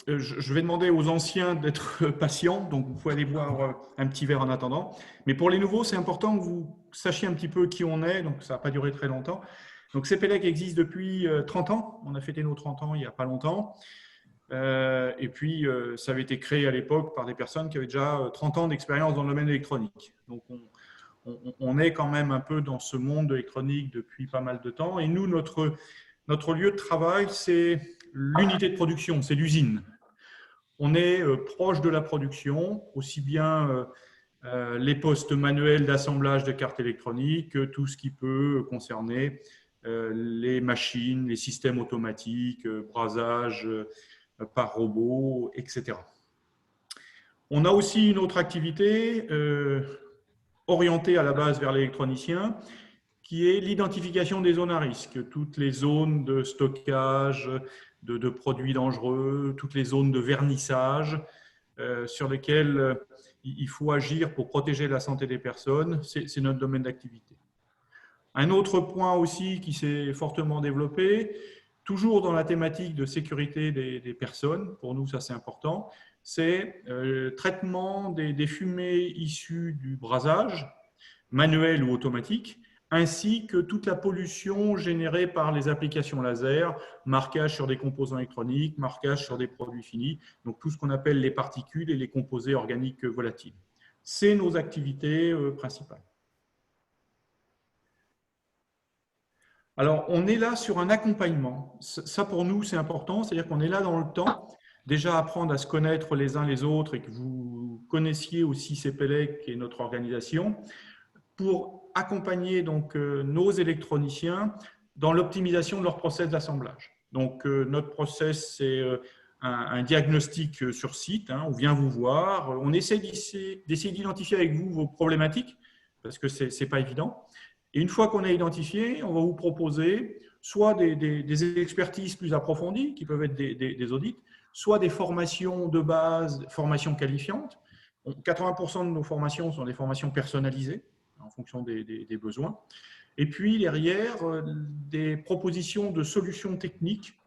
je vais demander aux anciens d'être patients, donc vous pouvez aller boire un petit verre en attendant. Mais pour les nouveaux, c'est important que vous sachiez un petit peu qui on est, donc ça n'a pas duré très longtemps. Donc CPELEC existe depuis 30 ans, on a fêté nos 30 ans il n'y a pas longtemps. Et puis, ça avait été créé à l'époque par des personnes qui avaient déjà 30 ans d'expérience dans le domaine électronique. Donc, on est quand même un peu dans ce monde électronique depuis pas mal de temps. Et nous, notre lieu de travail, c'est l'unité de production, c'est l'usine. On est proche de la production, aussi bien les postes manuels d'assemblage de cartes électroniques, tout ce qui peut concerner les machines, les systèmes automatiques, brasage par robot, etc. On a aussi une autre activité orientée à la base vers l'électronicien, qui est l'identification des zones à risque, toutes les zones de stockage de produits dangereux, toutes les zones de vernissage sur lesquelles il faut agir pour protéger la santé des personnes. C'est notre domaine d'activité. Un autre point aussi qui s'est fortement développé, toujours dans la thématique de sécurité des personnes, pour nous ça c'est important, c'est le traitement des fumées issues du brasage, manuel ou automatique, ainsi que toute la pollution générée par les applications laser, marquage sur des composants électroniques, marquage sur des produits finis, donc tout ce qu'on appelle les particules et les composés organiques volatiles. C'est nos activités principales. Alors, on est là sur un accompagnement. Ça, pour nous, c'est important. C'est-à-dire qu'on est là dans le temps, déjà apprendre à se connaître les uns les autres et que vous connaissiez aussi CPELEC et notre organisation pour accompagner donc nos électroniciens dans l'optimisation de leur process d'assemblage. Donc, notre process, c'est un diagnostic sur site. Hein, on vient vous voir. On essaie d'essayer d'identifier avec vous vos problématiques parce que ce n'est pas évident. Et une fois qu'on a identifié, on va vous proposer soit des expertises plus approfondies, qui peuvent être des audits, soit des formations de base, formations qualifiantes. 80% de nos formations sont des formations personnalisées, en fonction des besoins. Et puis, derrière, des propositions de solutions techniques.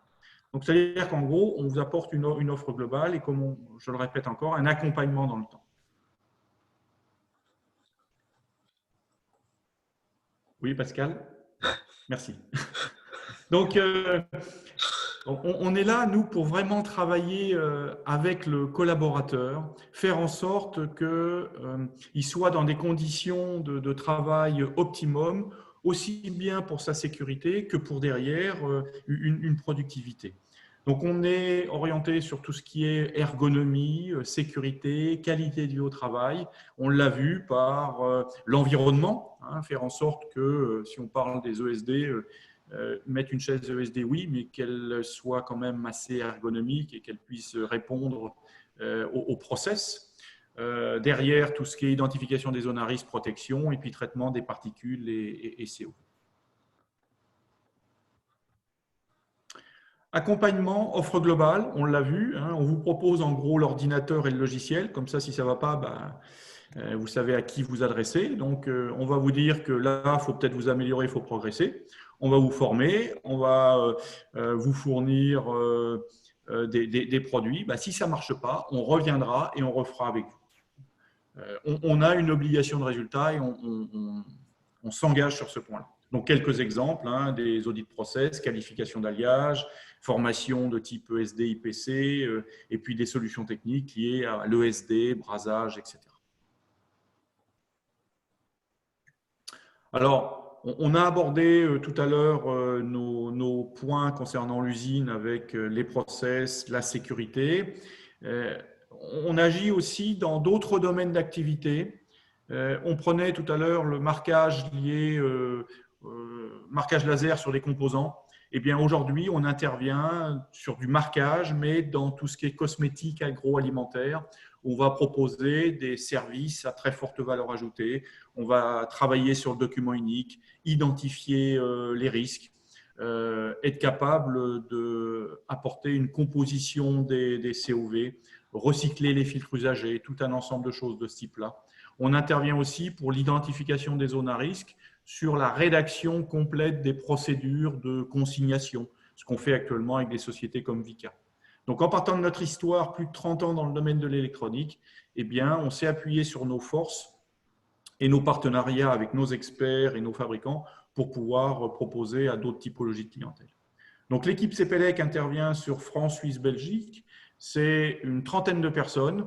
Donc, c'est-à-dire qu'en gros, on vous apporte une offre globale et, comme je le répète encore, un accompagnement dans le temps. Oui, Pascal? Merci. Donc, on est là, nous, pour vraiment travailler avec le collaborateur, faire en sorte qu'il soit dans des conditions de travail optimum, aussi bien pour sa sécurité que pour derrière une productivité. Donc, on est orienté sur tout ce qui est ergonomie, sécurité, qualité de vie au travail. On l'a vu par l'environnement, hein, faire en sorte que, si on parle des ESD, mettre une chaise ESD, oui, mais qu'elle soit quand même assez ergonomique et qu'elle puisse répondre au process. Derrière, tout ce qui est identification des zones à risque, protection, et puis traitement des particules et CO. Accompagnement, offre globale, on l'a vu, hein, on vous propose en gros l'ordinateur et le logiciel, comme ça si ça ne va pas, vous savez à qui vous adresser. Donc on va vous dire que là, il faut peut-être vous améliorer, il faut progresser. On va vous former, on va vous fournir des produits. Si ça ne marche pas, on reviendra et on refera avec vous. On a une obligation de résultat et on s'engage sur ce point-là. Donc, quelques exemples, hein, des audits de process, qualification d'alliage, formation de type ESD, IPC, et puis des solutions techniques liées à l'ESD, brasage, etc. Alors, on a abordé tout à l'heure nos points concernant l'usine avec les process, la sécurité. On agit aussi dans d'autres domaines d'activité. On prenait tout à l'heure le marquage lié marquage laser sur les composants. Eh bien, aujourd'hui, on intervient sur du marquage, mais dans tout ce qui est cosmétique, agroalimentaire. On va proposer des services à très forte valeur ajoutée. On va travailler sur le document unique, identifier les risques, être capable d'apporter une composition des COV, recycler les filtres usagés, tout un ensemble de choses de ce type-là. On intervient aussi pour l'identification des zones à risque, sur la rédaction complète des procédures de consignation, ce qu'on fait actuellement avec des sociétés comme Vicat. Donc, en partant de notre histoire, plus de 30 ans dans le domaine de l'électronique, eh bien, on s'est appuyé sur nos forces et nos partenariats avec nos experts et nos fabricants pour pouvoir proposer à d'autres typologies de clientèle. Donc, l'équipe CPELEC intervient sur France, Suisse, Belgique. C'est une trentaine de personnes,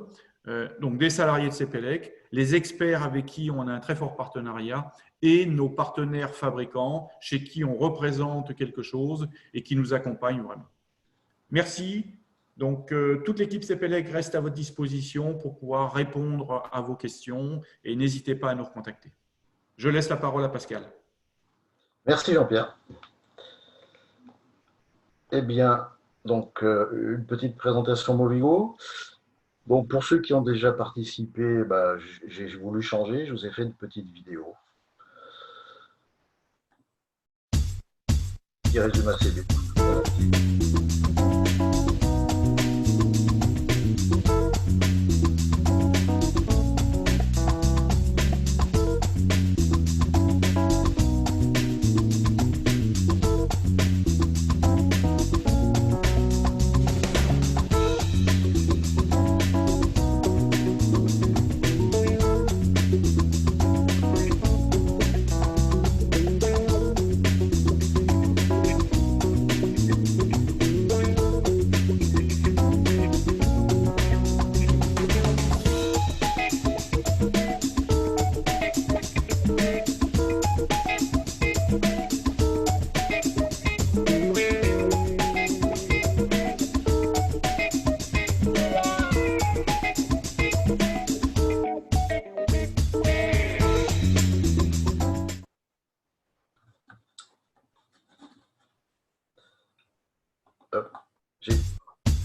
donc des salariés de CPELEC, les experts avec qui on a un très fort partenariat et nos partenaires fabricants chez qui on représente quelque chose et qui nous accompagnent vraiment. Merci. Donc, toute l'équipe CPELEC reste à votre disposition pour pouvoir répondre à vos questions et n'hésitez pas à nous recontacter. Je laisse la parole à Pascal. Merci Jean-Pierre. Eh bien, donc une petite présentation Movigo. Donc pour ceux qui ont déjà participé, j'ai voulu changer, je vous ai fait une petite vidéo qui résume assez bien.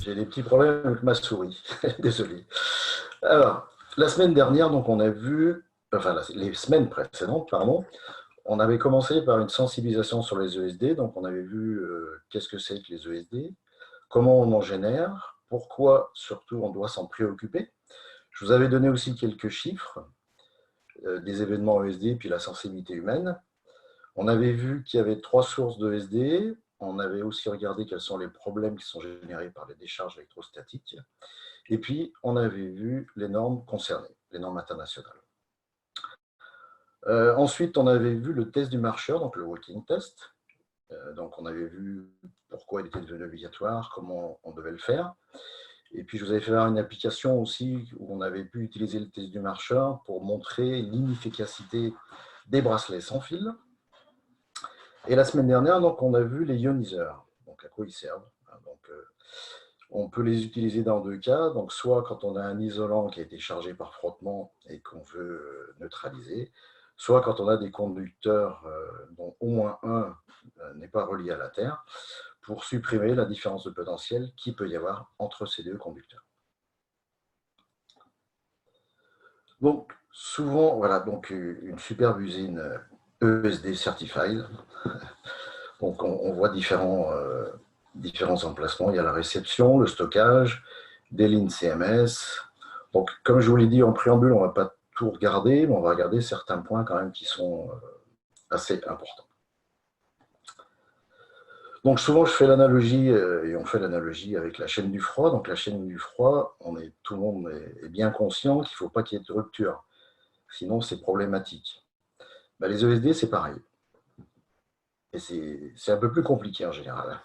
J'ai des petits problèmes avec ma souris, désolé. Alors, la semaine dernière, donc on a vu, enfin les semaines précédentes, pardon, on avait commencé par une sensibilisation sur les ESD, donc on avait vu qu'est-ce que c'est que les ESD, comment on en génère, pourquoi surtout on doit s'en préoccuper. Je vous avais donné aussi quelques chiffres des événements ESD puis la sensibilité humaine. On avait vu qu'il y avait 3 sources d'ESD. On avait aussi regardé quels sont les problèmes qui sont générés par les décharges électrostatiques. Et puis, on avait vu les normes concernées, les normes internationales. Ensuite, on avait vu le test du marcheur, donc le walking test. Donc, on avait vu pourquoi il était devenu obligatoire, comment on devait le faire. Et puis, je vous avais fait voir une application aussi où on avait pu utiliser le test du marcheur pour montrer l'inefficacité des bracelets sans fil. Et la semaine dernière, donc, on a vu les ioniseurs. Donc, à quoi ils servent. Donc, on peut les utiliser dans 2 cas. Donc, soit quand on a un isolant qui a été chargé par frottement et qu'on veut neutraliser, soit quand on a des conducteurs dont au moins un n'est pas relié à la Terre, pour supprimer la différence de potentiel qu'il peut y avoir entre ces 2 conducteurs. Donc, souvent, voilà, donc une superbe usine ESD Certified. Donc, on voit différents emplacements. Il y a la réception, le stockage, des lignes CMS. Donc, comme je vous l'ai dit en préambule, on ne va pas tout regarder, mais on va regarder certains points quand même qui sont assez importants. Donc, souvent, je fais l'analogie, et on fait l'analogie avec la chaîne du froid. Donc, la chaîne du froid, tout le monde est bien conscient qu'il ne faut pas qu'il y ait de rupture. Sinon, c'est problématique. Les ESD, c'est pareil. Et c'est un peu plus compliqué en général.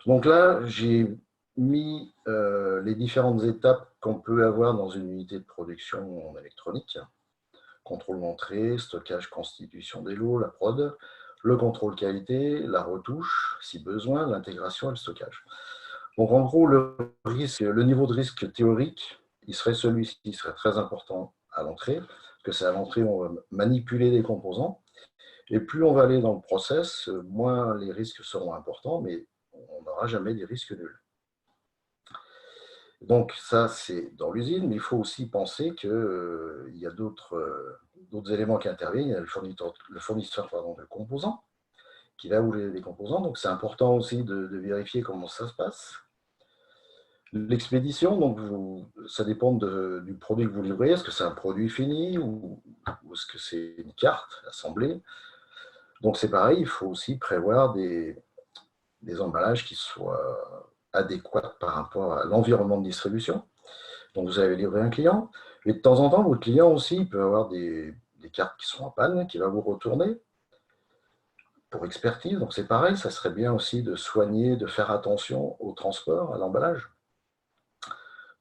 Donc là, j'ai mis les différentes étapes qu'on peut avoir dans une unité de production en électronique. Contrôle d'entrée, stockage, constitution des lots, la prod, le contrôle qualité, la retouche, si besoin, l'intégration et le stockage. Donc en gros, le niveau de risque théorique, il serait celui-ci, il serait très important à l'entrée, parce que c'est à l'entrée où on va manipuler des composants. Et plus on va aller dans le process, moins les risques seront importants, mais on n'aura jamais des risques nuls. Donc ça, c'est dans l'usine, mais il faut aussi penser qu'il y a d'autres éléments qui interviennent. Il y a le fournisseur de composants, qui va rouler les composants. Donc c'est important aussi de vérifier comment ça se passe. L'expédition, donc ça dépend du produit que vous livrez. Est-ce que c'est un produit fini ou est-ce que c'est une carte assemblée? Donc c'est pareil, il faut aussi prévoir des emballages qui soient adéquate par rapport à l'environnement de distribution. Donc, vous avez livré un client, et de temps en temps, votre client aussi, il peut avoir des cartes qui sont en panne, qui va vous retourner pour expertise. Donc, c'est pareil, ça serait bien aussi de soigner, de faire attention au transport, à l'emballage.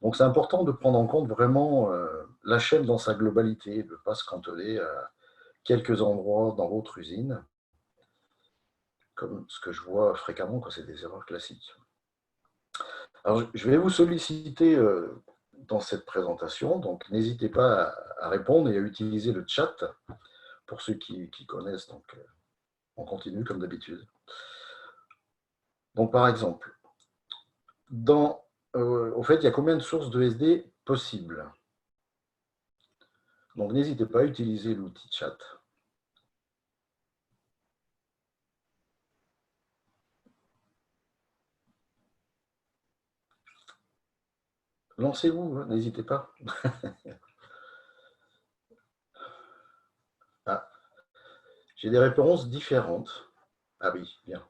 Donc, c'est important de prendre en compte vraiment la chaîne dans sa globalité, de ne pas se cantonner à quelques endroits dans votre usine, comme ce que je vois fréquemment quand c'est des erreurs classiques. Alors, je vais vous solliciter dans cette présentation, donc n'hésitez pas à répondre et à utiliser le chat pour ceux qui connaissent. Donc, on continue comme d'habitude. Donc, par exemple, au fait, il y a combien de sources de SD possibles? Donc, n'hésitez pas à utiliser l'outil chat. Lancez-vous, hein, n'hésitez pas. Ah, j'ai des réponses différentes. Ah oui, bien.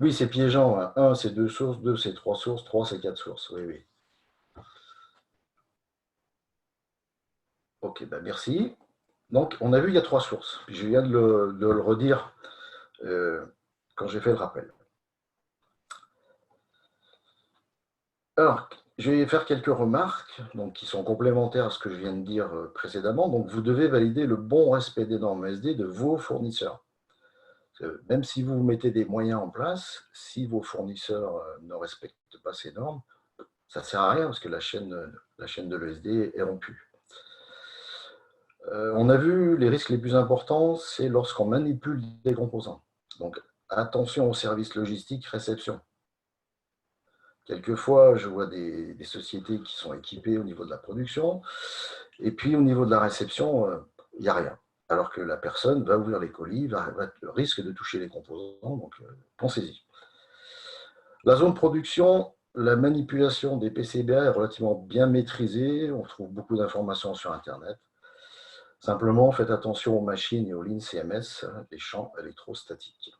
Oui, c'est piégeant. Hein. 1, c'est 2 sources. 2, c'est 3 sources. 3, c'est 4 sources. Oui, oui. Ok, ben merci. Donc, on a vu, il y a 3 sources. Je viens de le redire quand j'ai fait le rappel. Alors, je vais faire quelques remarques donc, qui sont complémentaires à ce que je viens de dire précédemment. Donc, vous devez valider le bon respect des normes SD de vos fournisseurs. Même si vous mettez des moyens en place, si vos fournisseurs ne respectent pas ces normes, ça ne sert à rien parce que la chaîne de l'ESD est rompue. On a vu les risques les plus importants, c'est lorsqu'on manipule des composants. Donc, attention aux services logistiques réception. Quelquefois, je vois des sociétés qui sont équipées au niveau de la production, et puis au niveau de la réception, il n'y a rien. Alors que la personne va ouvrir les colis, risque de toucher les composants, donc pensez-y. La zone production, la manipulation des PCBA est relativement bien maîtrisée, on trouve beaucoup d'informations sur Internet. Simplement, faites attention aux machines et aux lignes CMS, les champs électrostatiques.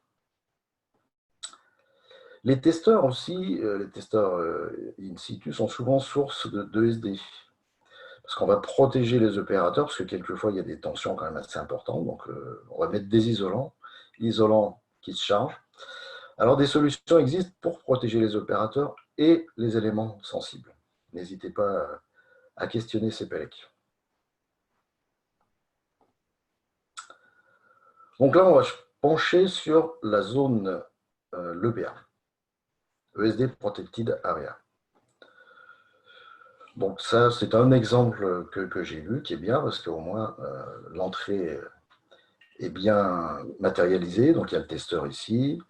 Les testeurs aussi, les testeurs in situ, sont souvent source de SD. Parce qu'on va protéger les opérateurs, parce que quelquefois, il y a des tensions quand même assez importantes. Donc, on va mettre des isolants qui se chargent. Alors, des solutions existent pour protéger les opérateurs et les éléments sensibles. N'hésitez pas à questionner ces PELEC. Donc là, on va se pencher sur la zone l'EPA, ESD Protected Area. Donc ça, c'est un exemple que j'ai vu, qui est bien, parce qu'au moins, l'entrée est bien matérialisée. Donc il y a le testeur ici,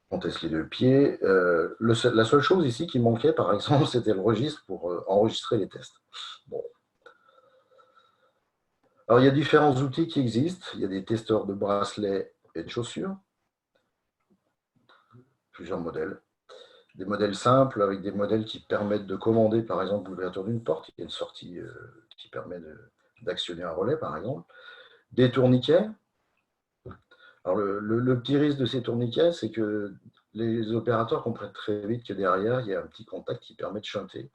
on teste les 2 pieds. La seule chose ici qui manquait, par exemple, c'était le registre pour enregistrer les tests. Bon. Alors il y a différents outils qui existent. Il y a des testeurs de bracelets et de chaussures, plusieurs modèles. Des modèles simples avec des modèles qui permettent de commander, par exemple, l'ouverture d'une porte. Il y a une sortie qui permet d'actionner un relais, par exemple. Des tourniquets. Alors, le petit risque de ces tourniquets, c'est que les opérateurs comprennent très vite que derrière, il y a un petit contact qui permet de shunter.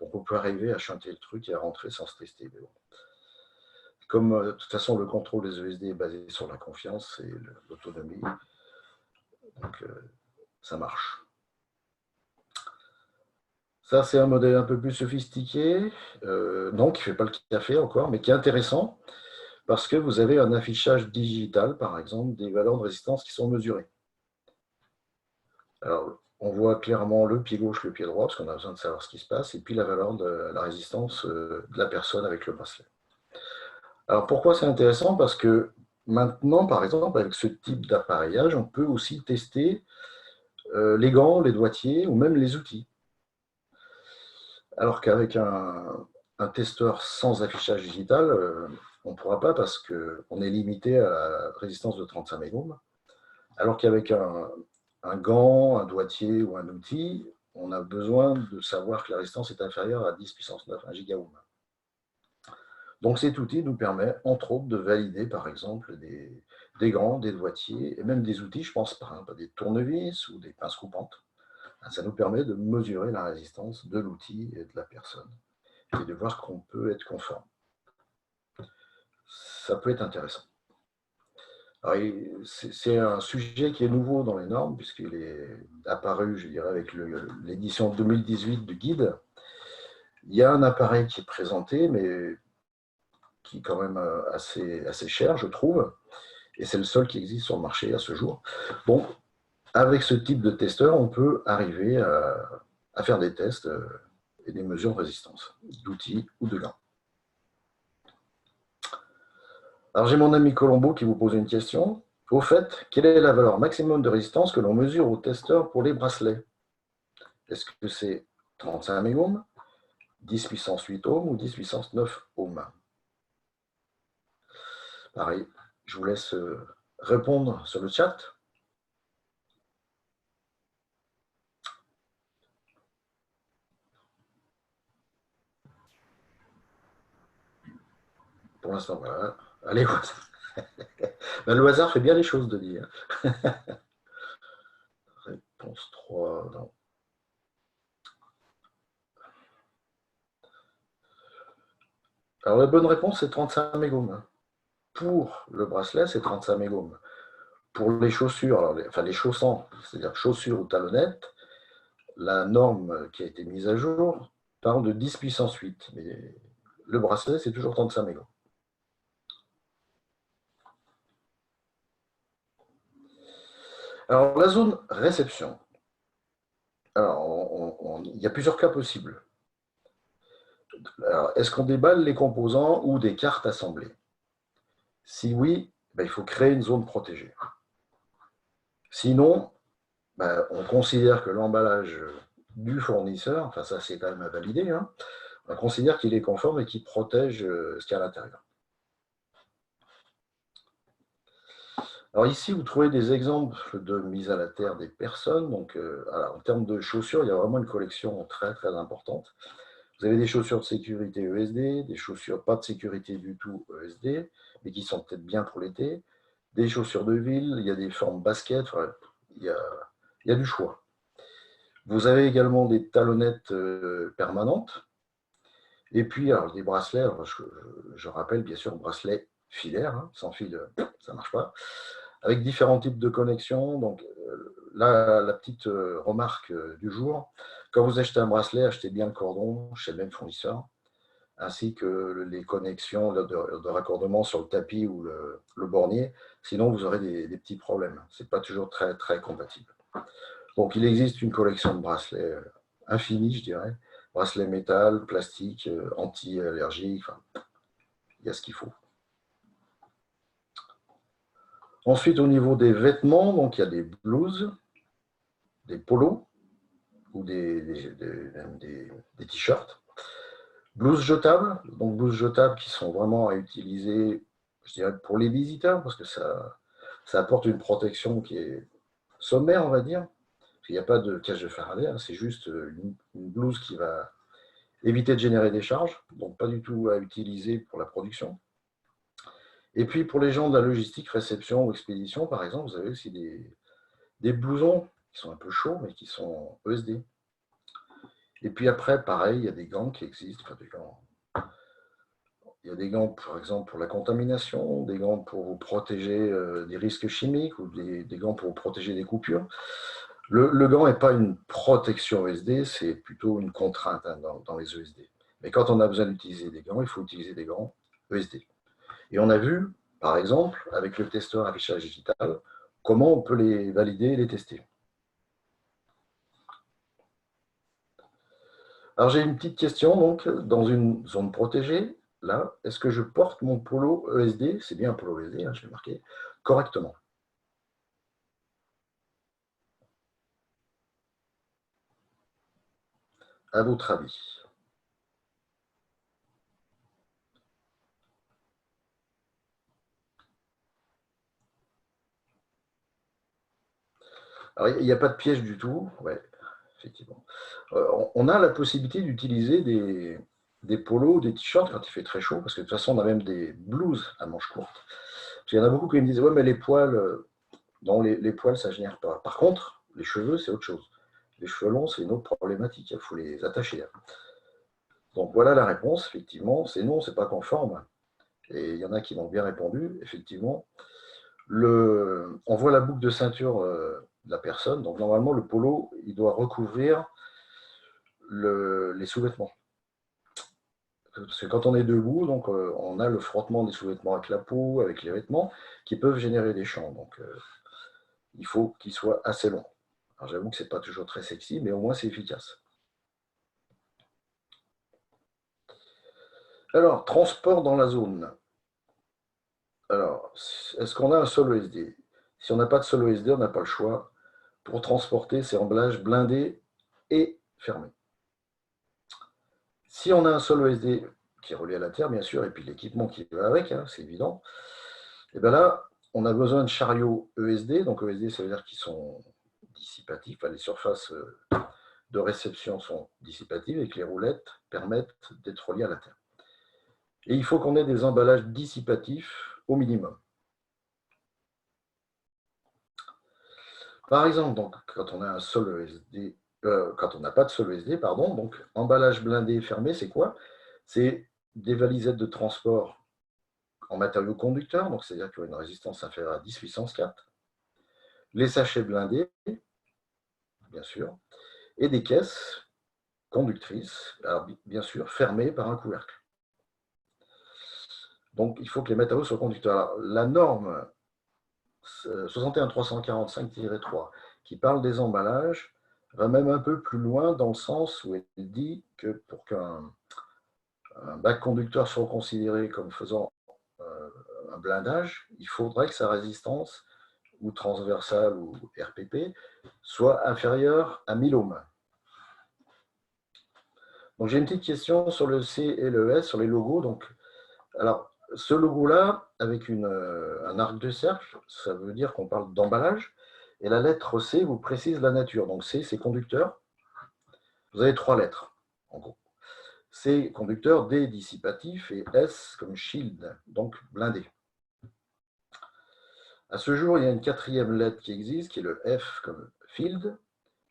Donc, on peut arriver à shunter le truc et à rentrer sans se tester. Mais bon. Comme, de toute façon, le contrôle des ESD est basé sur la confiance et l'autonomie, donc ça marche. Ça, c'est un modèle un peu plus sophistiqué, non, qui ne fait pas le café encore, mais qui est intéressant parce que vous avez un affichage digital, par exemple, des valeurs de résistance qui sont mesurées. Alors, on voit clairement le pied gauche, le pied droit, parce qu'on a besoin de savoir ce qui se passe, et puis la valeur de la résistance de la personne avec le bracelet. Alors, pourquoi c'est intéressant? Parce que maintenant, par exemple, avec ce type d'appareillage, on peut aussi tester les gants, les doigtiers ou même les outils. Alors qu'avec un testeur sans affichage digital, on ne pourra pas parce qu'on est limité à la résistance de 35 mégohms. Alors qu'avec un gant, un doigtier ou un outil, on a besoin de savoir que la résistance est inférieure à 10 puissance 9, 1 gigaohm. Donc cet outil nous permet, entre autres, de valider, par exemple, des gants, des doigtiers, et même des outils, je pense, par exemple, des tournevis ou des pinces coupantes. Ça nous permet de mesurer la résistance de l'outil et de la personne, et de voir qu'on peut être conforme. Ça peut être intéressant. C'est un sujet qui est nouveau dans les normes, puisqu'il est apparu, je dirais, avec l'édition 2018 du guide. Il y a un appareil qui est présenté, mais qui est quand même assez cher, je trouve, et c'est le seul qui existe sur le marché à ce jour. Bon, avec ce type de testeur, on peut arriver à faire des tests et des mesures de résistance, d'outils ou de gants. Alors j'ai mon ami Colombo qui vous pose une question. Au fait, quelle est la valeur maximum de résistance que l'on mesure au testeur pour les bracelets? Est-ce que c'est 35 mégohms, 10 puissance 8 ohms ou 10 puissance 9 ohms? Pareil, je vous laisse répondre sur le chat. Pour l'instant, voilà. Allez, ben, le hasard fait bien les choses, de dire. Réponse 3, non. Alors la bonne réponse, c'est 35 mégohms. Pour le bracelet, c'est 35 mégohms. Pour les chaussures, alors les chaussants, c'est-à-dire chaussures ou talonnettes, la norme qui a été mise à jour parle de 10 puissance 8. Mais le bracelet, c'est toujours 35 mégohms. Alors, la zone réception. Alors, il y a plusieurs cas possibles. Est-ce qu'on déballe les composants ou des cartes assemblées? Si oui, ben, il faut créer une zone protégée. Sinon, ben, on considère que l'emballage du fournisseur, enfin ça c'est quand même à valider, hein, on considère qu'il est conforme et qu'il protège ce qu'il y a à l'intérieur. Alors ici, vous trouvez des exemples de mise à la terre des personnes. Donc, en termes de chaussures, il y a vraiment une collection très très importante. Vous avez des chaussures de sécurité ESD, des chaussures pas de sécurité du tout ESD, mais qui sont peut-être bien pour l'été, des chaussures de ville, il y a des formes basket, enfin, il y a du choix. Vous avez également des talonnettes permanentes, et puis alors, des bracelets, alors, je rappelle bien sûr bracelet filaire, hein, sans fil, ça ne marche pas, avec différents types de connexions. Donc là, la petite remarque du jour, quand vous achetez un bracelet, achetez bien le cordon chez le même fournisseur, ainsi que les connexions de raccordement sur le tapis ou le bornier. Sinon, vous aurez des petits problèmes. Ce n'est pas toujours très, très compatible. Donc, il existe une collection de bracelets infinie, je dirais. Bracelets métal, plastique, anti-allergique. Enfin, il y a ce qu'il faut. Ensuite, au niveau des vêtements, donc il y a des blouses, des polos ou des t-shirts. Blouses jetables, donc blouses jetables qui sont vraiment à utiliser, je dirais, pour les visiteurs, parce que ça apporte une protection qui est sommaire, on va dire. Il n'y a pas de cage de Faraday, hein, c'est juste une blouse qui va éviter de générer des charges, donc pas du tout à utiliser pour la production. Et puis pour les gens de la logistique, réception ou expédition, par exemple, vous avez aussi des blousons qui sont un peu chauds, mais qui sont ESD. Et puis après, pareil, il y a des gants qui existent, enfin des gants. Il y a des gants, par exemple, pour la contamination, des gants pour vous protéger des risques chimiques ou des gants pour vous protéger des coupures. Le gant n'est pas une protection ESD, c'est plutôt une contrainte hein, dans les ESD. Mais quand on a besoin d'utiliser des gants, il faut utiliser des gants ESD. Et on a vu, par exemple, avec le testeur affichage digital, comment on peut les valider et les tester. Alors j'ai une petite question, donc, dans une zone protégée, là, est-ce que je porte mon polo ESD, c'est bien un polo ESD, hein, je l'ai marqué, correctement? À votre avis? Alors, il n'y a pas de piège du tout, ouais, effectivement. On a la possibilité d'utiliser des polos, des t-shirts quand il fait très chaud, parce que de toute façon, on a même des blouses à manches courtes. Parce qu'il y en a beaucoup qui me disent, ouais, mais les poils, non, les poils, ça ne génère pas. Par contre, les cheveux, c'est autre chose. Les cheveux longs, c'est une autre problématique, il faut les attacher. Donc voilà la réponse, effectivement, c'est non, c'est pas conforme. Et il y en a qui m'ont bien répondu, effectivement. On voit la boucle de ceinture de la personne, donc normalement, le polo, il doit recouvrir les sous-vêtements. Parce que quand on est debout, donc, on a le frottement des sous-vêtements avec la peau, avec les vêtements, qui peuvent générer des champs. Donc, il faut qu'il soit assez long. Alors, j'avoue que ce n'est pas toujours très sexy, mais au moins, c'est efficace. Alors, transport dans la zone. Alors, est-ce qu'on a un sol OSD? Si on n'a pas de sol OSD, on n'a pas le choix. Pour transporter, c'est emballage blindé et fermé. Si on a un sol OSD qui est relié à la terre, bien sûr, et puis l'équipement qui va avec, hein, c'est évident, et bien là, on a besoin de chariots ESD. Donc ESD, ça veut dire qu'ils sont dissipatifs. Enfin, les surfaces de réception sont dissipatives et que les roulettes permettent d'être reliées à la terre. Et il faut qu'on ait des emballages dissipatifs au minimum. Par exemple, donc, quand on a un sol ESD, quand on n'a pas de sol ESD, pardon, donc emballage blindé fermé, c'est quoi? C'est des valisettes de transport en matériaux conducteurs, donc c'est-à-dire qu'il y a une résistance inférieure à 10 puissance 4, les sachets blindés, bien sûr, et des caisses conductrices, alors bien sûr fermées par un couvercle. Donc il faut que les matériaux soient conducteurs. Alors, la norme 61345-3 qui parle des emballages va même un peu plus loin dans le sens où elle dit que pour qu'un bac conducteur soit considéré comme faisant un blindage, il faudrait que sa résistance ou transversale ou RPP soit inférieure à 1000 ohms. Donc j'ai une petite question sur le C et le S, sur les logos. Donc, alors, ce logo-là, avec un arc de cercle, ça veut dire qu'on parle d'emballage. Et la lettre C vous précise la nature. Donc C, c'est conducteur. Vous avez 3 lettres, en gros. C, conducteur, D, dissipatif, et S comme shield, donc blindé. À ce jour, il y a une 4e lettre qui existe, qui est le F comme field,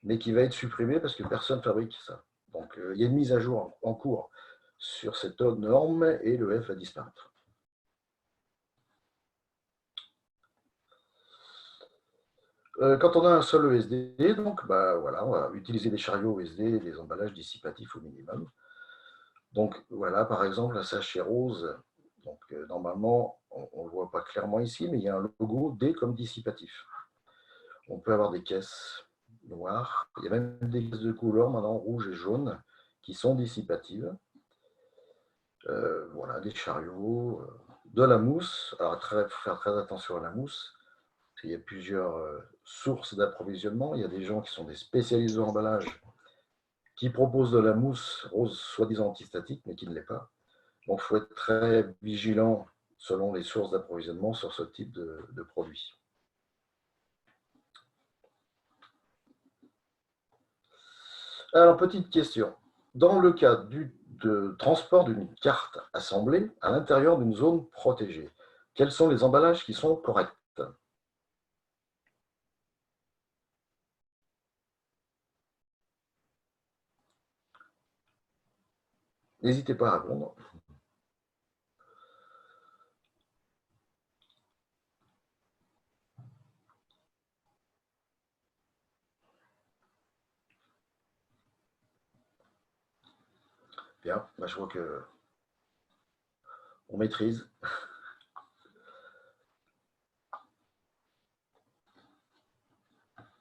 mais qui va être supprimée parce que personne ne fabrique ça. Donc, il y a une mise à jour en cours sur cette norme et le F va disparaître. Quand on a un sol ESD, donc voilà, on va utiliser des chariots ESD et des emballages dissipatifs au minimum. Donc voilà, par exemple, un sachet rose. Donc normalement, on ne le voit pas clairement ici, mais il y a un logo D comme dissipatif. On peut avoir des caisses noires. Il y a même des caisses de couleur maintenant, rouge et jaune, qui sont dissipatives. Voilà, des chariots, de la mousse. Alors, il faut faire très attention à la mousse. Il y a plusieurs sources d'approvisionnement. Il y a des gens qui sont des spécialistes de l'emballage qui proposent de la mousse rose soi-disant antistatique, mais qui ne l'est pas. Donc, il faut être très vigilant selon les sources d'approvisionnement sur ce type de produit. Alors, petite question. Dans le cas de transport d'une carte assemblée à l'intérieur d'une zone protégée, quels sont les emballages qui sont corrects? N'hésitez pas à répondre. Bien, je vois que on maîtrise.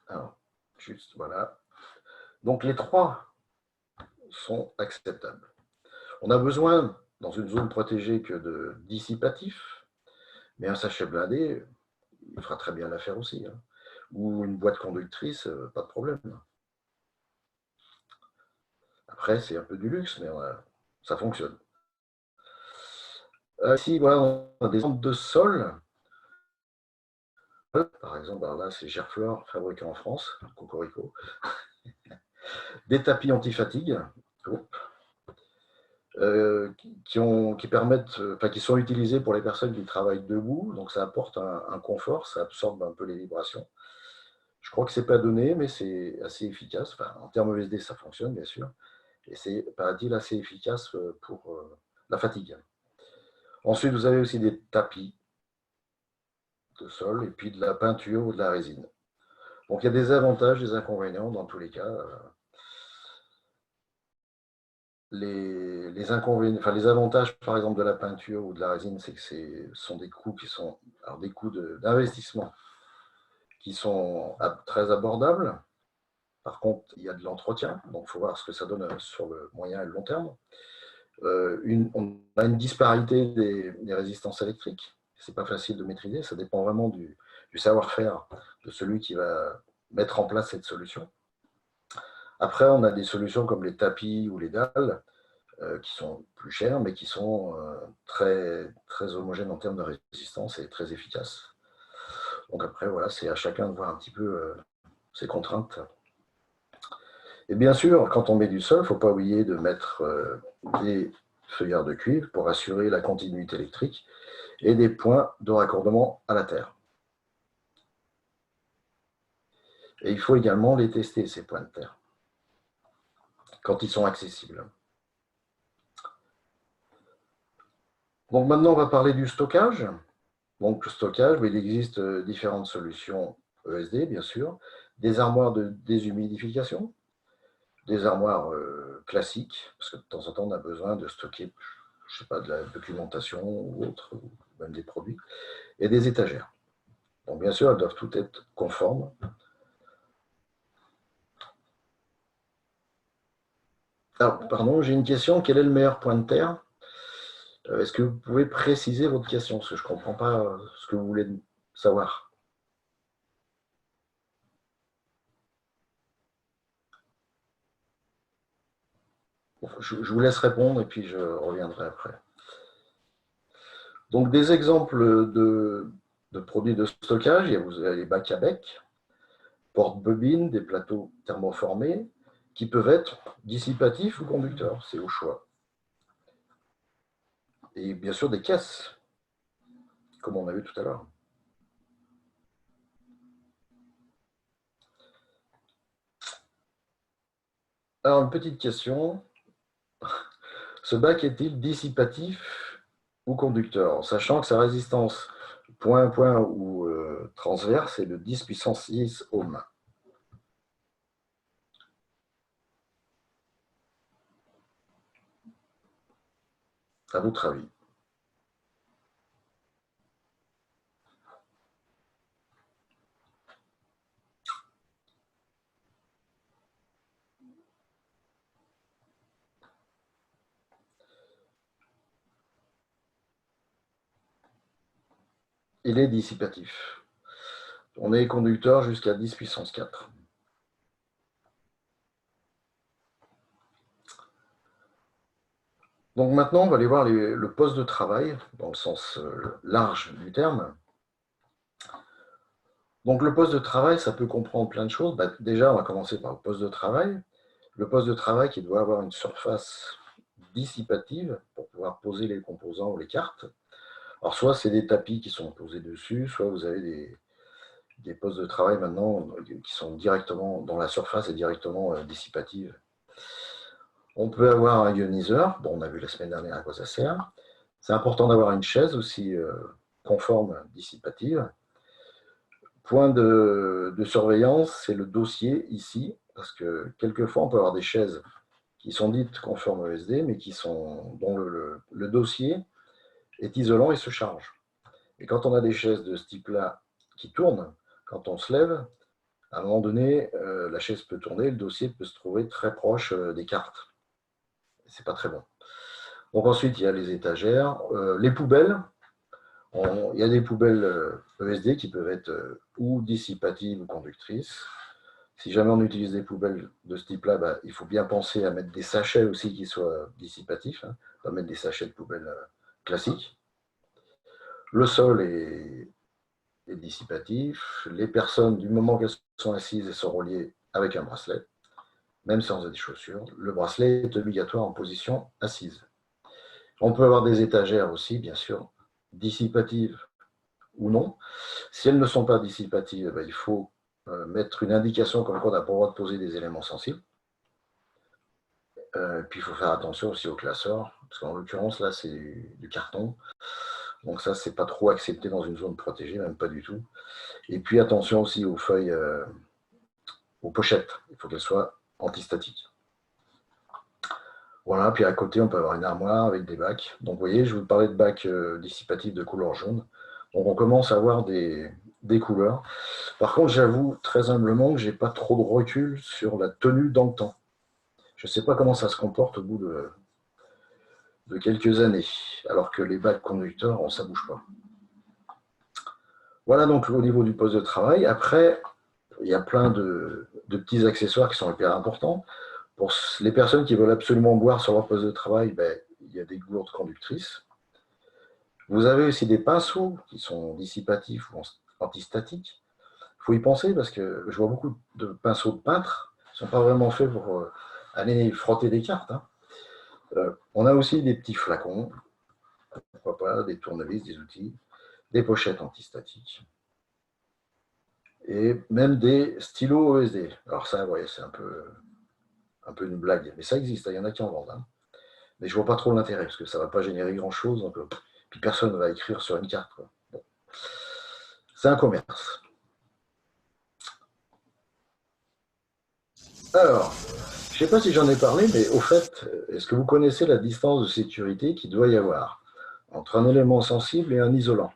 Alors, juste, voilà. Donc, les 3 sont acceptables. On a besoin, dans une zone protégée, que de dissipatif, mais un sachet blindé, il fera très bien l'affaire aussi. Hein. Ou une boîte conductrice, pas de problème. Après, c'est un peu du luxe, mais ça fonctionne. Ici, voilà, on a des exemples de sol. Par exemple, alors là, c'est Gerflor, fabriqué en France, Cocorico. Des tapis anti-fatigue. qui permettent, enfin, qui sont utilisés pour les personnes qui travaillent debout. Donc, ça apporte un confort, ça absorbe un peu les vibrations. Je crois que ce n'est pas donné, mais c'est assez efficace. Enfin, en termes ESD, ça fonctionne, bien sûr. Et c'est, paraît-il, assez efficace pour la fatigue. Ensuite, vous avez aussi des tapis de sol et puis de la peinture ou de la résine. Donc, il y a des avantages, des inconvénients dans tous les cas. Les inconvénients, enfin, les avantages, par exemple, de la peinture ou de la résine, c'est que ce sont des coûts qui sont, alors des coûts d'investissement qui sont très abordables. Par contre, il y a de l'entretien, donc il faut voir ce que ça donne sur le moyen et le long terme. On a une disparité des résistances électriques. Ce n'est pas facile de maîtriser, ça dépend vraiment du savoir-faire de celui qui va mettre en place cette solution. Après, on a des solutions comme les tapis ou les dalles qui sont plus chères, mais qui sont très, très homogènes en termes de résistance et très efficaces. Donc après, voilà, c'est à chacun de voir un petit peu ses contraintes. Et bien sûr, quand on met du sol, il ne faut pas oublier de mettre des feuillards de cuivre pour assurer la continuité électrique et des points de raccordement à la terre. Et il faut également les tester, ces points de terre, quand ils sont accessibles. Donc maintenant, on va parler du stockage. Donc le stockage, il existe différentes solutions ESD, bien sûr, des armoires de déshumidification, des armoires classiques, parce que de temps en temps, on a besoin de stocker, je sais pas, de la documentation ou autre, ou même des produits, et des étagères. Donc bien sûr, elles doivent toutes être conformes. Alors, pardon, j'ai une question. Quel est le meilleur point de terre? Est-ce que vous pouvez préciser votre question? Parce que je ne comprends pas ce que vous voulez savoir. Je vous laisse répondre et puis je reviendrai après. Donc, des exemples de produits de stockage, vous avez les bacs à bec, porte-bobines, des plateaux thermoformés, qui peuvent être dissipatifs ou conducteurs, c'est au choix. Et bien sûr des caisses, comme on a vu tout à l'heure. Alors, une petite question. Ce bac est-il dissipatif ou conducteur, sachant que sa résistance point-point ou transverse est de 10 puissance 6 ohms. À votre avis? Il est dissipatif. On est conducteur jusqu'à 10 puissance 4. Donc maintenant, on va aller voir le poste de travail, dans le sens large du terme. Donc le poste de travail, ça peut comprendre plein de choses. Déjà, on va commencer par le poste de travail. Le poste de travail qui doit avoir une surface dissipative pour pouvoir poser les composants ou les cartes. Alors soit c'est des tapis qui sont posés dessus, soit vous avez des postes de travail maintenant qui sont directement dans la surface et directement dissipative. On peut avoir un ioniseur, bon, on a vu la semaine dernière à quoi ça sert. C'est important d'avoir une chaise aussi conforme, dissipative. Point de surveillance, c'est le dossier ici, parce que quelquefois on peut avoir des chaises qui sont dites conformes ESD, mais dont le dossier est isolant et se charge. Et quand on a des chaises de ce type-là qui tournent, quand on se lève, à un moment donné, la chaise peut tourner, le dossier peut se trouver très proche des cartes. C'est pas très bon. Donc ensuite, il y a les étagères, les poubelles. Il y a des poubelles ESD qui peuvent être ou dissipatives ou conductrices. Si jamais on utilise des poubelles de ce type-là, il faut bien penser à mettre des sachets aussi qui soient dissipatifs, hein, pas mettre des sachets de poubelles classiques. Le sol est dissipatif. Les personnes, du moment qu'elles sont assises, elles sont reliées avec un bracelet, même sans des chaussures. Le bracelet est obligatoire en position assise. On peut avoir des étagères aussi, bien sûr, dissipatives ou non. Si elles ne sont pas dissipatives, il faut mettre une indication comme quoi on n'a pas le droit de poser des éléments sensibles. Puis il faut faire attention aussi aux classeurs, parce qu'en l'occurrence, là, c'est du carton. Donc ça, c'est pas trop accepté dans une zone protégée, même pas du tout. Et puis attention aussi aux feuilles, aux pochettes. Il faut qu'elles soient antistatiques. Voilà, puis à côté, on peut avoir une armoire avec des bacs. Donc vous voyez, je vous parlais de bacs dissipatifs de couleur jaune. Donc on commence à avoir des couleurs. Par contre, j'avoue très humblement que je n'ai pas trop de recul sur la tenue dans le temps. Je ne sais pas comment ça se comporte au bout de quelques années, alors que les bacs conducteurs, ça ne bouge pas. Voilà donc au niveau du poste de travail. Après, il y a plein de petits accessoires qui sont hyper importants. Pour les personnes qui veulent absolument boire sur leur poste de travail, il y a des gourdes conductrices. Vous avez aussi des pinceaux qui sont dissipatifs ou antistatiques. Il faut y penser parce que je vois beaucoup de pinceaux de peintre qui ne sont pas vraiment faits pour aller frotter des cartes. Hein. On a aussi des petits flacons, pourquoi pas, des tournevis, des outils, des pochettes antistatiques et même des stylos ESD. Alors ça, ouais, c'est un peu une blague, mais ça existe, il y en a qui en vendent. Hein. Mais je ne vois pas trop l'intérêt parce que ça ne va pas générer grand-chose. Donc, puis personne ne va écrire sur une carte. Bon. C'est un commerce. Alors, je ne sais pas si j'en ai parlé, mais au fait, est-ce que vous connaissez la distance de sécurité qu'il doit y avoir entre un élément sensible et un isolant?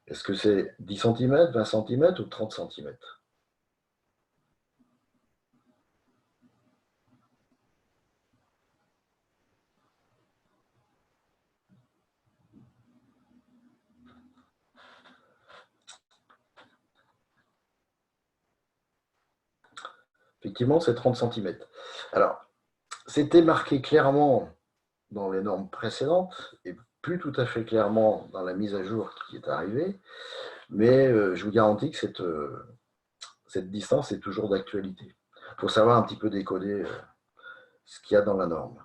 Est-ce que c'est 10 cm, 20 cm ou 30 cm? Effectivement, c'est 30 cm. Alors, c'était marqué clairement dans les normes précédentes et plus tout à fait clairement dans la mise à jour qui est arrivée, mais je vous garantis que cette distance est toujours d'actualité. Il faut savoir un petit peu décoder ce qu'il y a dans la norme.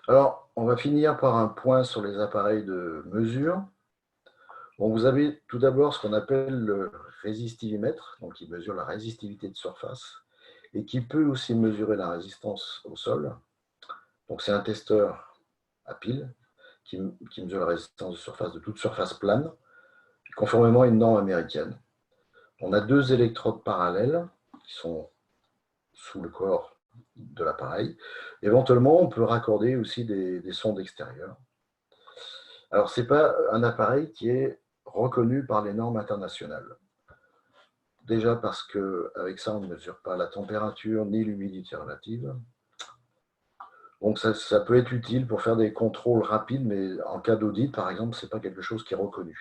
Alors, on va finir par un point sur les appareils de mesure. Bon, vous avez tout d'abord ce qu'on appelle le résistivimètre, donc qui mesure la résistivité de surface et qui peut aussi mesurer la résistance au sol. Donc c'est un testeur à pile qui mesure la résistance de surface de toute surface plane, conformément à une norme américaine. On a deux électrodes parallèles qui sont sous le corps de l'appareil. Éventuellement, on peut raccorder aussi des sondes extérieures. Alors, ce n'est pas un appareil qui est reconnu par les normes internationales. Déjà parce qu'avec ça, on ne mesure pas la température ni l'humidité relative. Donc, ça peut être utile pour faire des contrôles rapides, mais en cas d'audit, par exemple, ce n'est pas quelque chose qui est reconnu.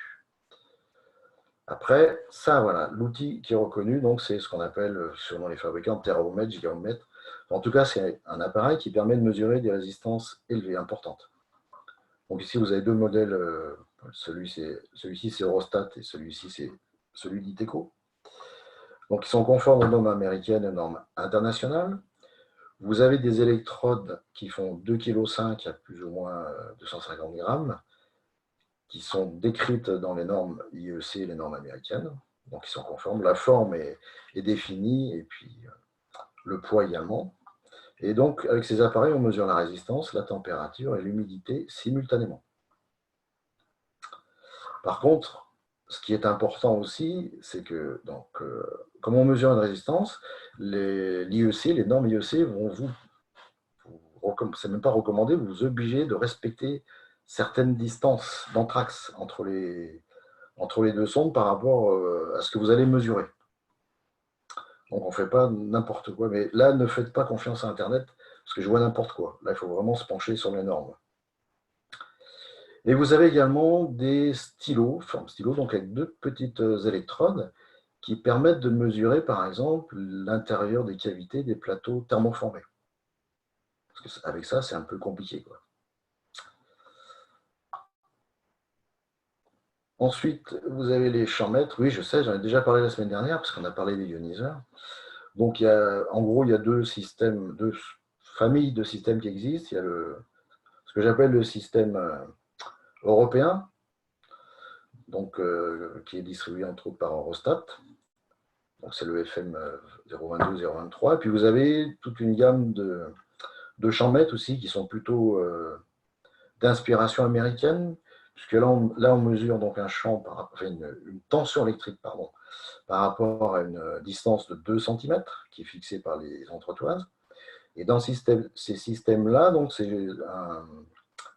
Après, ça, voilà, l'outil qui est reconnu, donc c'est ce qu'on appelle, selon les fabricants, teraomètre, gigaomètre. En tout cas, c'est un appareil qui permet de mesurer des résistances élevées, importantes. Donc ici, vous avez deux modèles. Celui-ci, c'est Eurostat et celui-ci, c'est celui d'Iteco. Donc, ils sont conformes aux normes américaines et aux normes internationales. Vous avez des électrodes qui font 2,5 kg à plus ou moins 250 grammes, qui sont décrites dans les normes IEC et les normes américaines. Donc, ils sont conformes. La forme est définie et puis le poids également. Et donc, avec ces appareils, on mesure la résistance, la température et l'humidité simultanément. Par contre, ce qui est important aussi, c'est que, donc, comme on mesure une résistance, l'IEC, les normes IEC vont c'est même pas recommandé, vous obliger de respecter certaines distances d'anthrax entre les deux sondes par rapport à ce que vous allez mesurer. Donc on ne fait pas n'importe quoi. Mais là, ne faites pas confiance à Internet, parce que je vois n'importe quoi. Là, il faut vraiment se pencher sur les normes. Et vous avez également des stylos, forme stylo, donc avec deux petites électrodes qui permettent de mesurer, par exemple, l'intérieur des cavités des plateaux thermoformés. Parce qu'avec ça, c'est un peu compliqué, quoi. Ensuite, vous avez les champs mètres. Oui, je sais, j'en ai déjà parlé la semaine dernière, parce qu'on a parlé des ioniseurs. Donc, en gros, il y a deux familles de systèmes qui existent. Il y a ce que j'appelle le système européen, donc, qui est distribué entre autres par Eurostat. Donc, c'est le FM 022, 023. Et puis, vous avez toute une gamme de champs mètres aussi qui sont plutôt d'inspiration américaine, puisque là, on mesure donc un champ, enfin une tension électrique, pardon, par rapport à une distance de 2 cm qui est fixée par les entretoises. Et dans ces systèmes-là, donc c'est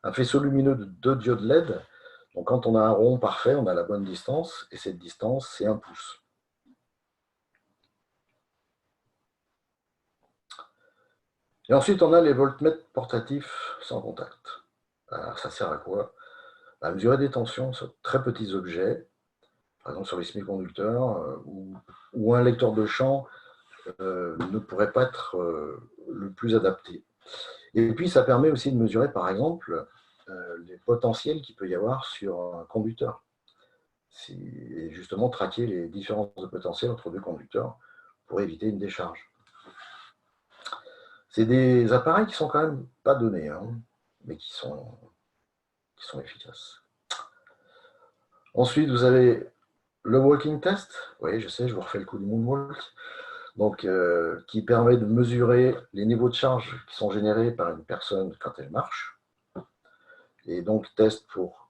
un faisceau lumineux de 2 diodes LED. Donc quand on a un rond parfait, on a la bonne distance, et cette distance, c'est 1 pouce. Et ensuite, on a les voltmètres portatifs sans contact. Alors, ça sert à quoi? À mesurer des tensions sur très petits objets, par exemple sur les semi-conducteurs, où un lecteur de champ ne pourrait pas être le plus adapté. Et puis, ça permet aussi de mesurer, par exemple, les potentiels qu'il peut y avoir sur un conducteur. Et justement, traquer les différences de potentiel entre deux conducteurs pour éviter une décharge. C'est des appareils qui sont quand même pas donnés, hein, mais qui sont efficaces. Ensuite, vous avez le walking test. Oui, je sais, je vous refais le coup du moonwalk. Donc, qui permet de mesurer les niveaux de charge qui sont générés par une personne quand elle marche. Et donc, test pour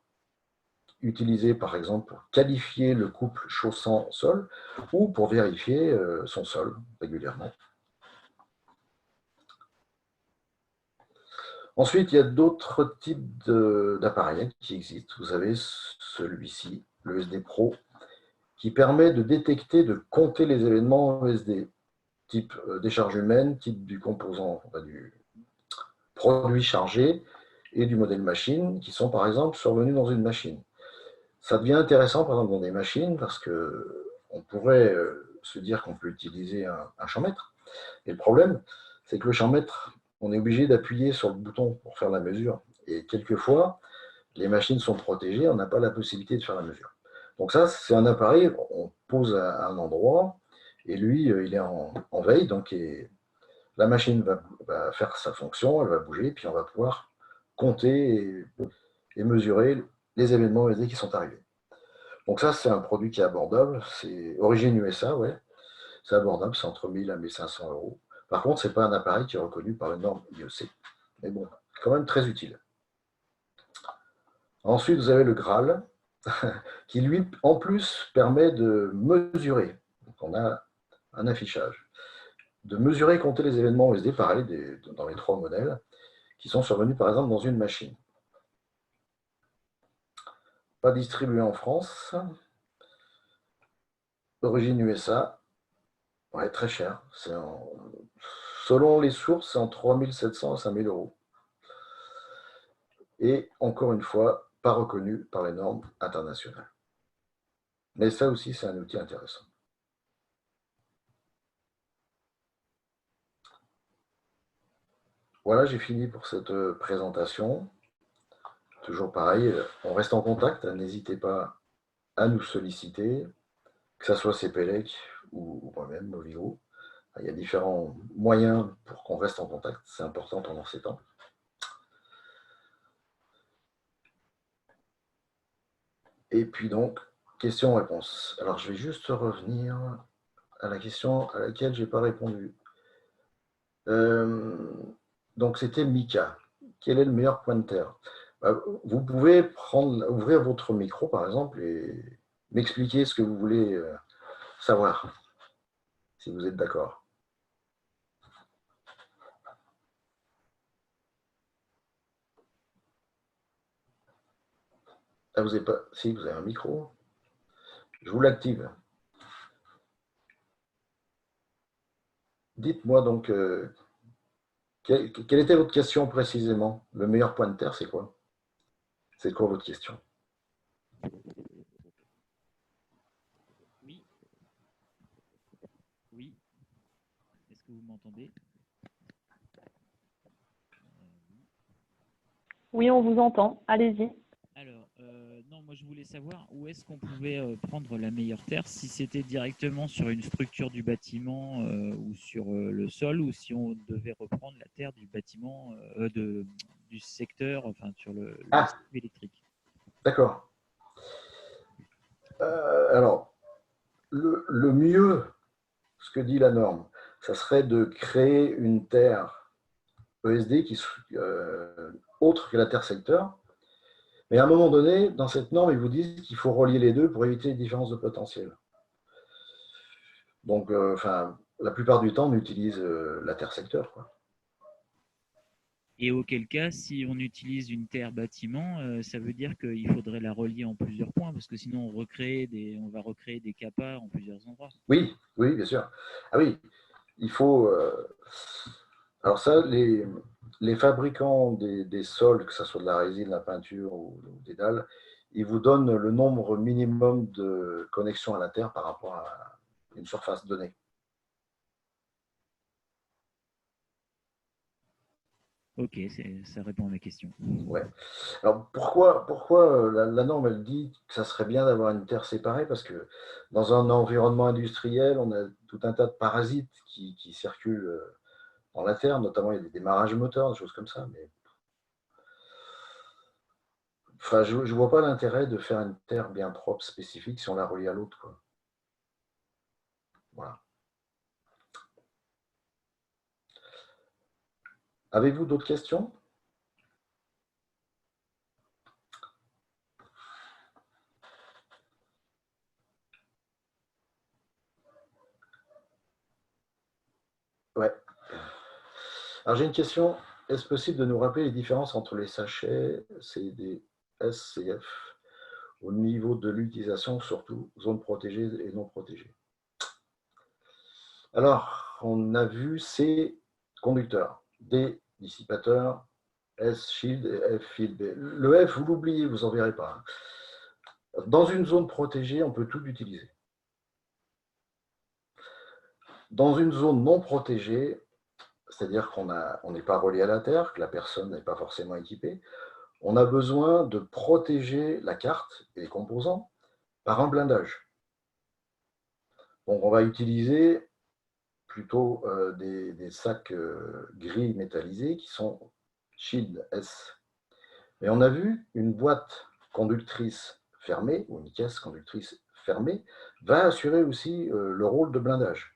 utiliser, par exemple, pour qualifier le couple chaussant-sol ou pour vérifier son sol régulièrement. Ensuite, il y a d'autres types d'appareils qui existent. Vous avez celui-ci, le SD Pro, qui permet de détecter, de compter les événements ESD, type décharge humaine, type du composant, du produit chargé et du modèle machine, qui sont par exemple survenus dans une machine. Ça devient intéressant, par exemple, dans des machines, parce qu'on pourrait se dire qu'on peut utiliser un champ-mètre. Et le problème, c'est que le champ-mètre, on est obligé d'appuyer sur le bouton pour faire la mesure. Et quelquefois, les machines sont protégées, on n'a pas la possibilité de faire la mesure. Donc ça, c'est un appareil, on pose à un endroit, et lui, il est en veille, donc la machine va faire sa fonction, elle va bouger, puis on va pouvoir compter et mesurer les événements ESD qui sont arrivés. Donc ça, c'est un produit qui est abordable, c'est origine USA, ouais. C'est abordable, c'est entre 1000 à 1500 euros. Par contre, ce n'est pas un appareil qui est reconnu par une norme IEC. Mais bon, quand même très utile. Ensuite, vous avez le Graal, qui lui, en plus, permet de mesurer. Donc, on a un affichage. De mesurer et compter les événements OSD, pareil, dans les 3 modèles, qui sont survenus, par exemple, dans une machine. Pas distribué en France. Origine USA. Ouais, très cher. Selon les sources, c'est entre 3700 et 5000 euros. Et encore une fois, pas reconnu par les normes internationales. Mais ça aussi, c'est un outil intéressant. Voilà, j'ai fini pour cette présentation. Toujours pareil, on reste en contact, n'hésitez pas à nous solliciter, que ce soit CPLEC ou moi-même, Movigo. Il y a différents moyens pour qu'on reste en contact, c'est important pendant ces temps. Et puis donc, questions-réponses. Alors, je vais juste revenir à la question à laquelle je n'ai pas répondu. Donc, c'était Mika. Quel est le meilleur pointer? Vous pouvez ouvrir votre micro, par exemple, et m'expliquer ce que vous voulez savoir, si vous êtes d'accord. Ah, vous n'avez pas... Si, vous avez un micro. Je vous l'active. Dites-moi donc, quelle était votre question précisément? Le meilleur pointer, c'est quoi? C'est quoi votre question? Oui, oui. Est-ce que vous m'entendez? Oui, on vous entend. Allez-y. Alors, non, moi je voulais savoir où est-ce qu'on pouvait prendre la meilleure terre, si c'était directement sur une structure du bâtiment ou sur le sol, ou si on devait reprendre la terre du bâtiment, du secteur, enfin sur le Ah, circuit électrique. d'accord. Alors, le mieux, ce que dit la norme, ça serait de créer une terre ESD autre que la terre secteur. Mais à un moment donné, dans cette norme, ils vous disent qu'il faut relier les deux pour éviter les différences de potentiel. Donc, la plupart du temps, on utilise la terre secteur, quoi. Et auquel cas, si on utilise une terre bâtiment, ça veut dire qu'il faudrait la relier en plusieurs points, parce que sinon on va recréer des capas en plusieurs endroits. Oui, oui, bien sûr. Ah oui, il faut. Alors ça, les fabricants des sols, que ce soit de la résine, de la peinture ou des dalles, ils vous donnent le nombre minimum de connexions à la terre par rapport à une surface donnée. Ok, ça répond à ma question. Ouais. Alors pourquoi la norme, elle dit que ça serait bien d'avoir une terre séparée? Parce que dans un environnement industriel, on a tout un tas de parasites qui circulent dans la terre, notamment il y a des démarrages moteurs, des choses comme ça. Mais enfin, je ne vois pas l'intérêt de faire une terre bien propre, spécifique, si on la relie à l'autre, quoi. Voilà. Avez-vous d'autres questions? Ouais. Alors j'ai une question. Est-ce possible de nous rappeler les différences entre les sachets CD, SCF au niveau de l'utilisation, surtout zone protégée et non protégée? Alors, on a vu C, conducteur, D, dissipateur, S, shield et F, field. Le F, vous l'oubliez, vous n'en verrez pas. Dans une zone protégée, on peut tout utiliser. Dans une zone non protégée, c'est-à-dire qu'on n'est pas relié à la terre, que la personne n'est pas forcément équipée, on a besoin de protéger la carte et les composants par un blindage. Donc on va utiliser plutôt des sacs gris métallisés qui sont Shield S. Mais on a vu une boîte conductrice fermée, ou une caisse conductrice fermée, va assurer aussi le rôle de blindage.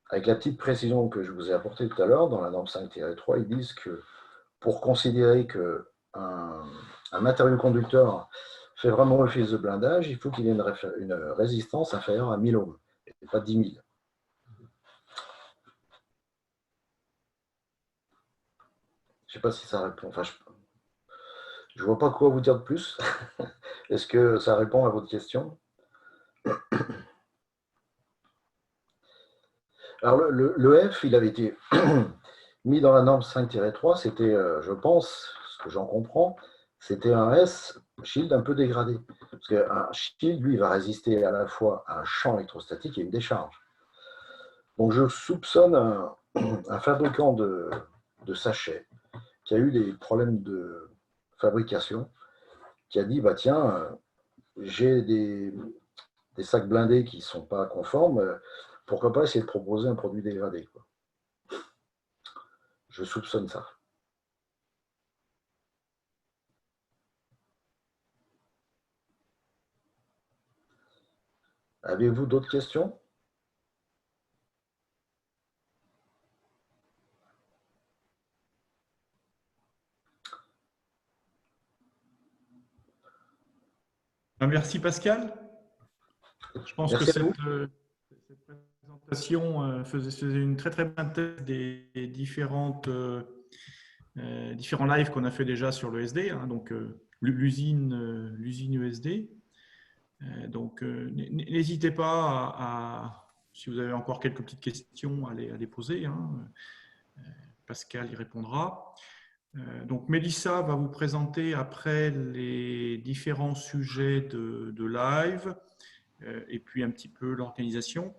Avec la petite précision que je vous ai apportée tout à l'heure, dans la norme 5-3, ils disent que pour considérer qu'un matériau conducteur fait vraiment office de blindage, il faut qu'il ait une résistance inférieure à 1000 ohms, et pas 10 000. Je ne sais pas si ça répond. Enfin, je ne vois pas quoi vous dire de plus. Est-ce que ça répond à votre question? Alors, le F, il avait été mis dans la norme 5-3, c'était, je pense, ce que j'en comprends, c'était un S shield un peu dégradé. Parce qu'un shield, lui, va résister à la fois à un champ électrostatique et une décharge. Donc, je soupçonne un fabricant de sachets qui a eu des problèmes de fabrication, qui a dit, bah tiens, j'ai des sacs blindés qui ne sont pas conformes, pourquoi pas essayer de proposer un produit dégradé, quoi. Je soupçonne ça. Avez-vous d'autres questions? Merci Pascal. Je pense que Merci à vous. cette présentation faisait une très très bonne thèse des différents lives qu'on a fait déjà sur le SD, hein, donc l'usine USD. Donc n'hésitez pas si vous avez encore quelques petites questions, à les poser, hein. Pascal y répondra. Donc Mélissa va vous présenter après les différents sujets de live et puis un petit peu l'organisation.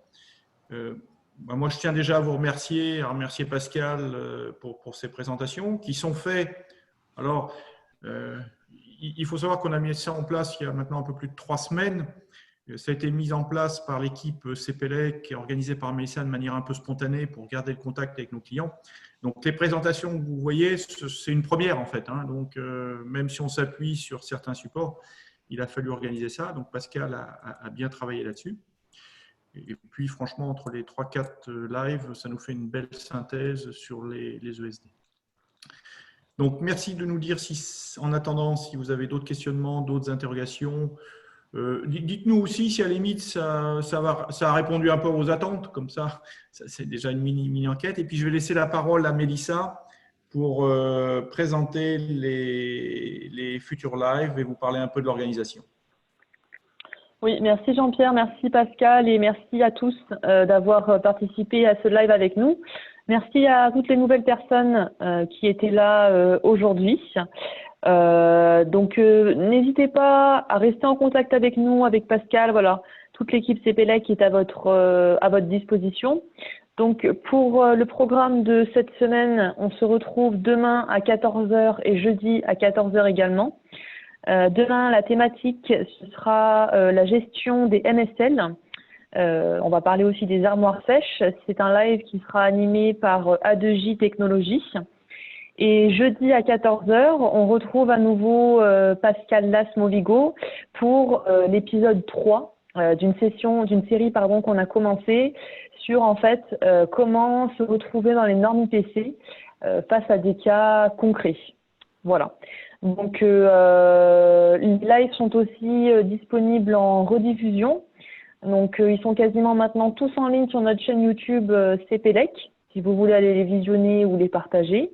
Moi, je tiens déjà à vous remercier, Pascal pour ces présentations qui sont faites. Alors, il faut savoir qu'on a mis ça en place il y a maintenant un peu plus de 3 semaines. Ça a été mis en place par l'équipe CPLEC qui est organisée par Mélissa de manière un peu spontanée pour garder le contact avec nos clients. Donc, les présentations que vous voyez, c'est une première en fait. Hein. Donc, même si on s'appuie sur certains supports, il a fallu organiser ça. Donc, Pascal a bien travaillé là-dessus. Et puis, franchement, entre les 3-4 lives, ça nous fait une belle synthèse sur les ESD. Donc, merci de nous dire si, en attendant, si vous avez d'autres questionnements, d'autres interrogations. Dites-nous aussi si à la limite, ça a répondu un peu aux attentes. Comme ça c'est déjà une mini enquête. Et puis, je vais laisser la parole à Mélissa pour présenter les futurs lives et vous parler un peu de l'organisation. Oui, merci Jean-Pierre, merci Pascal et merci à tous d'avoir participé à ce live avec nous. Merci à toutes les nouvelles personnes qui étaient là aujourd'hui. Donc, n'hésitez pas à rester en contact avec nous, avec Pascal, voilà, toute l'équipe CPLEC qui est à votre disposition. Donc, pour le programme de cette semaine, on se retrouve demain à 14 h et jeudi à 14 h également. Demain, la thématique, ce sera la gestion des MSL. On va parler aussi des armoires sèches. C'est un live qui sera animé par A2J Technologies. Et jeudi à 14 h, on retrouve à nouveau Pascal Lasmovigo pour l'épisode 3 d'une série qu'on a commencé sur en fait comment se retrouver dans les normes IPC face à des cas concrets. Voilà. Donc, les lives sont aussi disponibles en rediffusion. Donc, ils sont quasiment maintenant tous en ligne sur notre chaîne YouTube CPLEC, si vous voulez aller les visionner ou les partager.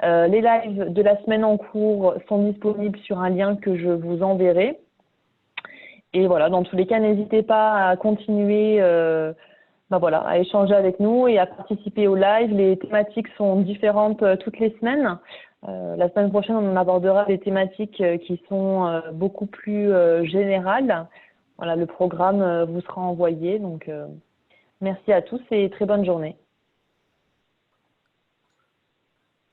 Les lives de la semaine en cours sont disponibles sur un lien que je vous enverrai. Et voilà, dans tous les cas, n'hésitez pas à continuer à échanger avec nous et à participer au live. Les thématiques sont différentes toutes les semaines. La semaine prochaine, on abordera des thématiques qui sont beaucoup plus générales. Voilà, le programme vous sera envoyé. Donc, merci à tous et très bonne journée.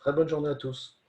Très bonne journée à tous.